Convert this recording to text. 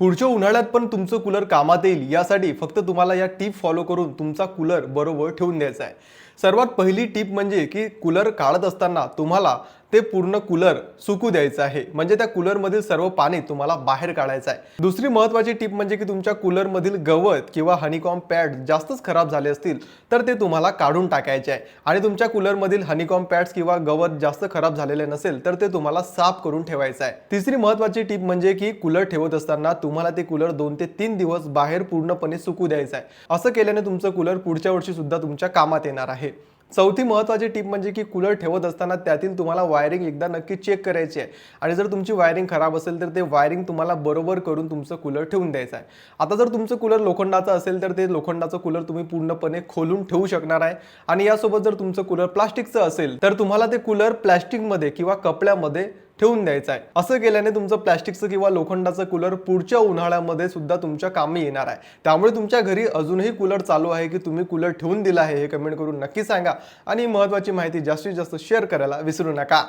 पुढच्या उन्हाळ्यात पण तुमचं कूलर कामात येईल यासाठी फक्त तुम्हाला या टिप फॉलो करून तुमचा कूलर बरोबर ठेवून द्यायचा आहे. सर्वात पहिली टिप म्हणजे की कूलर काढत असताना तुम्हाला ते पूर्ण कूलर सुकू द्यायचं आहे. म्हणजे त्या कूलरमधील सर्व पाणी तुम्हाला बाहेर काढायचं आहे. दुसरी महत्त्वाची टिप म्हणजे की तुमच्या कूलरमधील गवत किंवा हनीकॉम्ब पॅड जास्तच खराब झाले असतील तर ते तुम्हाला काढून टाकायचे आहे. आणि तुमच्या कूलरमधील हनीकॉम्ब पॅड्स किंवा गवत जास्त खराब झालेले नसेल तर ते तुम्हाला साफ करून ठेवायचं आहे. तिसरी महत्त्वाची टिप म्हणजे की कूलर ठेवत असताना तुम्हाला ते कूलर 2 ते 3 दिवस बाहेर पूर्णपणे सुकू द्यायचं आहे. असं केल्याने तुमचं कूलर पुढच्या वर्षी सुद्धा तुमच्या कामात येणार आहे. चौथी महत्त्वाची टिप म्हणजे की कूलर ठेवत असताना त्यातील तुम्हाला वायरिंग एकदा नक्की चेक करायची आहे. आणि जर तुमची वायरिंग खराब असेल तर ते वायरिंग तुम्हाला बरोबर करून तुमचं कूलर ठेवून द्यायचं आहे. आता जर तुमचं कूलर लोखंडाचं असेल तर ते लोखंडाचं कूलर तुम्ही पूर्णपणे खोलून ठेवू शकणार आहे. आणि यासोबत जर तुमचं कूलर प्लास्टिकचं असेल तर तुम्हाला ते कूलर प्लास्टिकमध्ये किंवा कपड्यामध्ये ठेवून द्यायचं आहे. असं केल्याने तुमचं प्लास्टिकचं किंवा लोखंडाचं कूलर पुढच्या उन्हाळ्यामध्ये सुद्धा तुमच्या कामी येणार आहे. त्यामुळे तुमच्या घरी अजूनही कूलर चालू आहे की तुम्ही कूलर ठेवून दिला आहे हे कमेंट करून नक्की सांगा. आणि महत्त्वाची माहिती जास्तीत जास्त शेअर करायला विसरू नका.